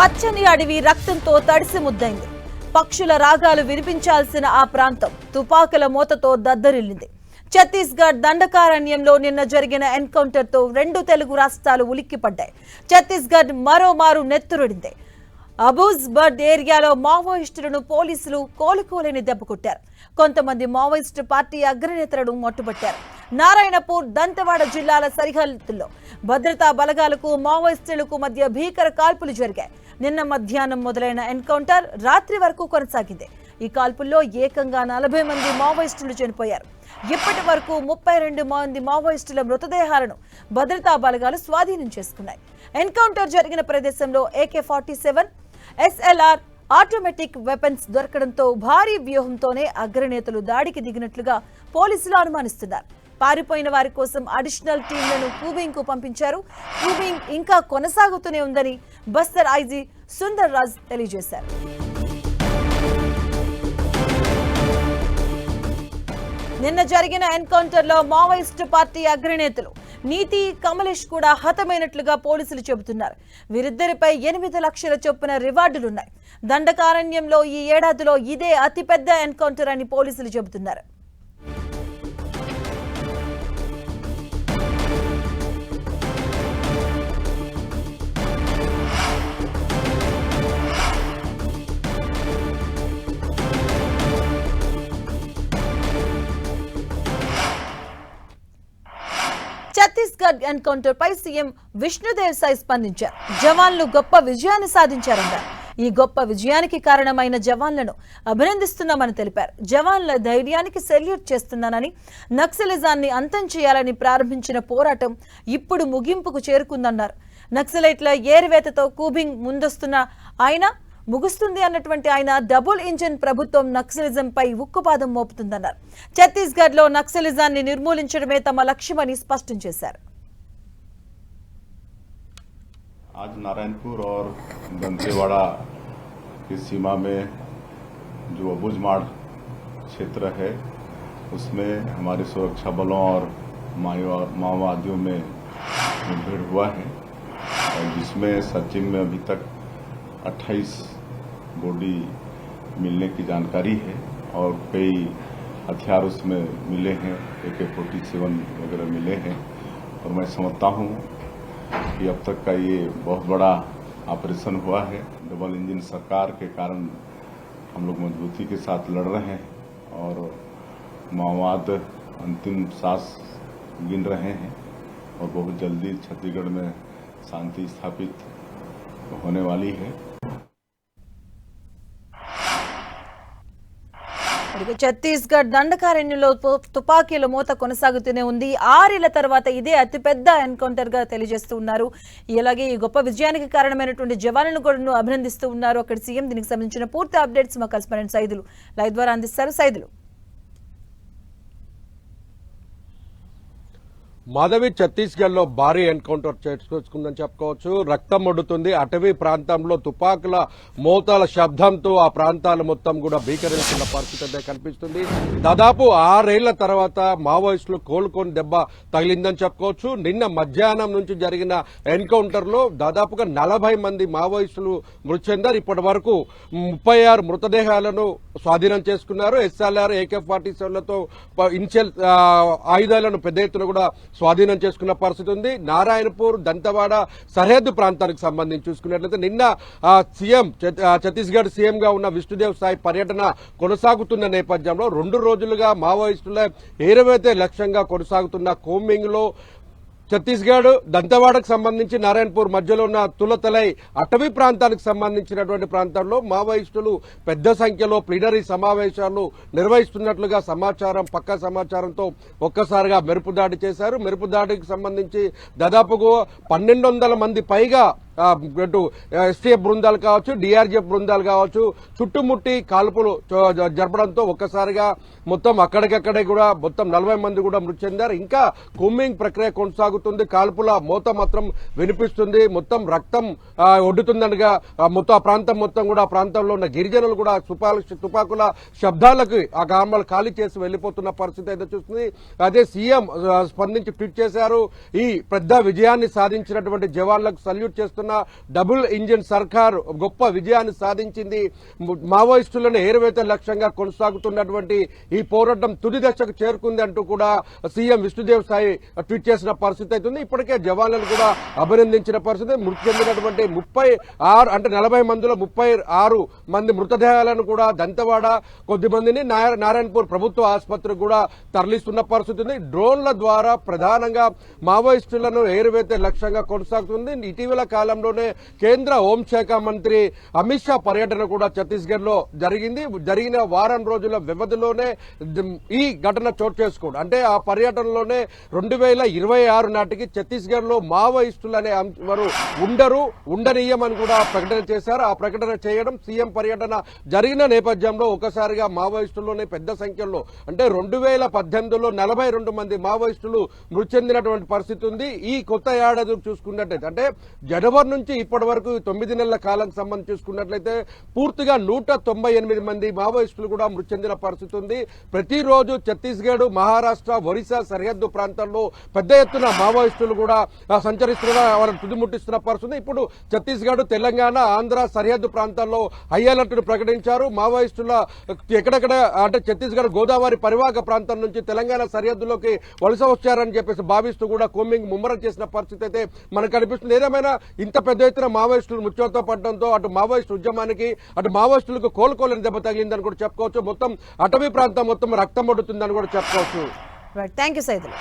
పచ్చని అడవి రక్తంతో తడిసి ముద్దైంది. పక్షుల రాగాలు వినిపించాల్సిన ఆ ప్రాంతం తుపాకుల మోతతో దద్దరిల్లింది. ఛత్తీస్గఢ్ దండకారణ్యంలో నిన్న జరిగిన ఎన్కౌంటర్తో 2 తెలుగు రాష్ట్రాలు ఉలిక్కిపడ్డాయి. ఛత్తీస్గఢ్ మరోమారు నెత్తురుడింది. అబూజ్ బర్డ్ ఏరియాలో మావోయిస్టులను పోలీసులు కోలుకోలేని దెబ్బ కొట్టారు. కొంతమంది మావోయిస్టు పార్టీ అగ్రనేతలను మట్టుబట్టారు. నారాయణపూర్, దంతెవాడ జిల్లాల సరిహద్దుల్లో భద్రతా బలగాలకు మావోయిస్టులకు మధ్య భీకర కాల్పులు జరిగాయి. నిన్న మధ్యాహ్నం మొదలైన ఎన్కౌంటర్ రాత్రి వరకు కొనసాగింది. ఈ కాల్పుల్లో ఏకంగా 40 మంది మావోయిస్టులు చనిపోయారు. ఇప్పటి వరకు 32 మంది మావోయిస్టుల మృతదేహాలను భద్రతా బలగాలు స్వాధీనం చేసుకున్నాయి. ఎన్కౌంటర్ జరిగిన ప్రదేశంలో AK-47, SLR ఆటోమేటిక్ వెపన్స్ దొరకడంతో భారీ వ్యూహంతోనే అగ్రనేతలు దాడికి దిగినట్లుగా పోలీసులు అనుమానిస్తున్నారు. పారిపోయిన వారి కోసం అడిషనల్ టీంలను కూబింగ్ కు పంపించారు. కూబింగ్ ఇంకా కొనసాగుతూనే ఉందని బస్తర్ ఐజీ సుందర్ రాజ్ తెలియజేశారు. నిన్న జరిగిన ఎన్కౌంటర్ లో మావోయిస్టు పార్టీ అగ్రనేతలు నీతి, కమలేష్ కూడా హతమైనట్లుగా పోలీసులు చెబుతున్నారు. వీరిద్దరిపై 8 లక్షల చొప్పున రివార్డులున్నాయి. దండకారణ్యంలో ఈ ఏడాదిలో ఇదే అతిపెద్ద ఎన్కౌంటర్ అని పోలీసులు చెబుతున్నారు. ఛత్తీస్గఢ్ ఎన్కౌంటర్ పై సీఎం విష్ణుదేవ్ సాయ్ స్పందించారు. జవాన్లు గొప్ప విజయాన్ని సాధించారన్నారు. ఈ గొప్ప విజయానికి కారణమైన జవాన్లను అభినందిస్తున్నామని తెలిపారు. జవాన్ల ధైర్యానికి సెల్యూట్ చేస్తున్నానని, నక్సలిజాన్ని అంతం చేయాలని ప్రారంభించిన పోరాటం ఇప్పుడు ముగింపుకు చేరుకుందన్నారు. నక్సలైట్ల ఏరివేతతో కూబింగ్ ముందొస్తున్న ఆయన ముగుస్తుంది అన్నటువంటి ఆయన డబుల్ ఇంజిన్ ప్రభుత్వం నక్సలిజంపై ఉక్కుపాదం మోపుతుందన్నారు. ఛత్తీస్గఢ్ లో నక్సలిజాన్ని నిర్మూలించడమే తమ లక్ష్యమని స్పష్టం చేశారు. आज नारायणपुर और दंतेवाड़ा की सीमा में जो अबूझमाड़ क्षेत्र है उसमें हमारे सुरक्षा बलों और माओवादियों में मुठभेड़ हुआ है और जिसमें सर्चिंग में अभी तक 28 बॉडी मिलने की जानकारी है और कई हथियार उसमें मिले हैं, AK-47 वगैरह मिले हैं। और मैं समझता हूँ कि अब तक का ये बहुत बड़ा ऑपरेशन हुआ है। डबल इंजन सरकार के कारण हम लोग मजबूती के साथ लड़ रहे हैं और माओवाद अंतिम सांस गिन रहे हैं और बहुत जल्दी छत्तीसगढ़ में शांति स्थापित होने वाली है। ఛత్తీస్గఢ్ దండకారణ్యంలో తుపాకీల మోత కొనసాగుతూనే ఉంది. 6 ఏళ్ల తర్వాత ఇదే అతిపెద్ద ఎన్కౌంటర్ గా తెలియజేస్తూ ఉన్నారు. ఇలాగే ఈ గొప్ప విజయానికి కారణమైనటువంటి జవాన్లను కూడా అభినందిస్తూ ఉన్నారు. అక్కడ సీఎం దీనికి సంబంధించిన పూర్తి అప్డేట్స్ మా కరెస్పాండెంట్ సైదులు లైవ్ ద్వారా అందిస్తారు. సైదులు, మాధవి, ఛత్తీస్గఢ్ లో భారీ ఎన్కౌంటర్ చేసుకుందని చెప్పుకోవచ్చు. రక్తం ఒడ్డుతుంది. అటవీ ప్రాంతంలో తుపాకుల మోతాల శబ్దంతో ఆ ప్రాంతాలు మొత్తం కూడా భీకరిస్తున్న పరిస్థితి అయితే కనిపిస్తుంది. దాదాపు 6 ఏళ్ల తర్వాత మావోయిస్టులు కోలుకొని దెబ్బ తగిలిందని చెప్పుకోవచ్చు. నిన్న మధ్యాహ్నం నుంచి జరిగిన ఎన్కౌంటర్ లో దాదాపుగా 40 మంది మావోయిస్టులు మృతి చెందారు. ఇప్పటి వరకు 36 మృతదేహాలను స్వాధీనం చేసుకున్నారు. SLR, AK-47లతో ఇన్షియల్ ఆయుధాలను పెద్ద ఎత్తున కూడా స్వాధీనం చేసుకున్న పరిస్థితి ఉంది. నారాయణపూర్, దంతవాడ సరిహద్దు ప్రాంతానికి సంబంధించి చూసుకున్నట్లయితే నిన్న సీఎం ఛత్తీస్గఢ్ సీఎం గా ఉన్న విష్ణుదేవ్ సాయ్ పర్యటన కొనసాగుతున్న నేపథ్యంలో 2 రోజులుగా మావోయిస్టుల ఏరువేతే లక్ష్యంగా కొనసాగుతున్న కోమింగ్ లో ఛత్తీస్గఢ్ దంతెవాడకు సంబంధించి నారాయణపూర్ మధ్యలో ఉన్న తులతలై అటవీ ప్రాంతానికి సంబంధించినటువంటి ప్రాంతాల్లో మావోయిస్టులు పెద్ద సంఖ్యలో ప్లీనరీ సమావేశాలు నిర్వహిస్తున్నట్లుగా సమాచారం, పక్కా సమాచారంతో ఒక్కసారిగా మెరుపు దాడి చేశారు. మెరుపు దాడికి సంబంధించి దాదాపుగా 1200 మంది పైగా ఎస్టీఎఫ్ బృందాలు కావచ్చు, డిఆర్జీఎఫ్ బృందాలు కావచ్చు చుట్టుముట్టి కాల్పులు జరపడంతో ఒక్కసారిగా మొత్తం అక్కడికక్కడే కూడా మొత్తం 40 మంది కూడా మృతి చెందారు. ఇంకా కూంబింగ్ ప్రక్రియ కొనసాగుతుంది. కాల్పుల మోత మాత్రం వినిపిస్తుంది. మొత్తం రక్తం ఒడ్డుతుందనగా మొత్తం ఆ ప్రాంతం మొత్తం కూడా ఆ ప్రాంతంలో ఉన్న గిరిజనులు కూడా తుపాకుల శబ్దాలకు ఆ గ్రామాలు ఖాళీ చేసి వెళ్లిపోతున్న పరిస్థితి అయితే చూస్తుంది. అదే సీఎం స్పందించి ట్వీట్ చేశారు. ఈ పెద్ద విజయాన్ని సాధించినటువంటి జవాన్లకు సల్యూట్ చేస్తున్నా, చెప్తున్న డబుల్ ఇంజిన్ సర్కార్ గొప్ప విజయాన్ని సాధించింది. మావోయిస్టులను ఏరువేత లక్ష్యంగా కొనసాగుతున్నటువంటి ఈ పోరాటం తుది దశకు చేరుకుంది అంటూ కూడా సీఎం విష్ణుదేవ్ సాయి ట్వీట్ చేసిన పరిస్థితి అవుతుంది. ఇప్పటికే జవాన్లను కూడా అభినందించిన పరిస్థితి. మృతి చెందినటువంటి 40 మందిలో 36 మంది మృతదేహాలను కూడా దంతవాడ, కొద్దిమందిని నారాయణపూర్ ప్రభుత్వ ఆసుపత్రికి కూడా తరలిస్తున్న పరిస్థితి ఉంది. డ్రోన్ల ద్వారా ప్రధానంగా మావోయిస్టులను ఏరువేతే లక్ష్యంగా కొనసాగుతుంది. ఇటీవల కాలంలోనే కేంద్ర హోంశాఖ మంత్రి అమిత్ షా పర్యటన కూడా ఛత్తీస్గఢ్ లో జరిగిన వారం రోజుల వ్యవధిలోనే ఈ ఘటన చోటు చేసుకోవడం, అంటే ఆ పర్యటనలోనే 2026 నాటికి ఛత్తీస్గఢ్ లో మావోయిస్టులు అనే వారు ఉండనీయమని కూడా ప్రకటన చేశారు. ఆ ప్రకటన చేయడం, సీఎం పర్యటన జరిగిన నేపథ్యంలో ఒకసారిగా మావోయిస్టుల్లోనే పెద్ద సంఖ్యలో, అంటే 2018లో 42 మంది మావోయిస్టులు మృతి చెందినటువంటి పరిస్థితి ఉంది. ఈ కొత్త ఏడాది చూసుకున్నట్లయితే, అంటే జనవరి నుంచి ఇప్పటి వరకు 9 నెలల కాలం సంబంధించి చూసుకున్నట్లయితే పూర్తిగా 198 మంది మావోయిస్టులు కూడా మృతి చెందిన పరిస్థితి ఉంది. ప్రతిరోజు ఛత్తీస్గఢ్, మహారాష్ట్ర, ఒరిస్సా సరిహద్దు ప్రాంతాల్లో పెద్ద ఎత్తున మావోయిస్టులు కూడా సంచరిస్తున్న, వారిని తుదిముట్టిస్తున్న పరిస్థితి. ఇప్పుడు ఛత్తీస్గఢ్, తెలంగాణ, ఆంధ్ర సరిహద్దు ప్రాంతాల్లో హై అలర్ట్ ప్రకటించారు. మావోయిస్టుల ఎక్కడెక్కడ, అంటే ఛత్తీస్గఢ్ గోదావరి పరివాహక ప్రాంతం నుంచి తెలంగాణ సరిహద్దులోకి వలస వచ్చారని చెప్పేసి భావిస్తూ కూడా కోమింగ్ ముమ్మరం చేసిన పరిస్థితి అయితే మనకు కనిపిస్తుంది. ఏదేమైనా ఇంత పెద్ద ఎత్తున మావోయిస్టులు మృత్యుతో పడడంతో అటు మావోయిస్టు ఉద్యమానికి, అటు మావోయిస్టులకు కోలుకోలేని దెబ్బ తగిలిందని కూడా చెప్పుకోవచ్చు. మొత్తం అటవీ ప్రాంతం మొత్తం రక్తం పడుతుందని కూడా చెప్పుకోవచ్చు. Thank you Saidulu.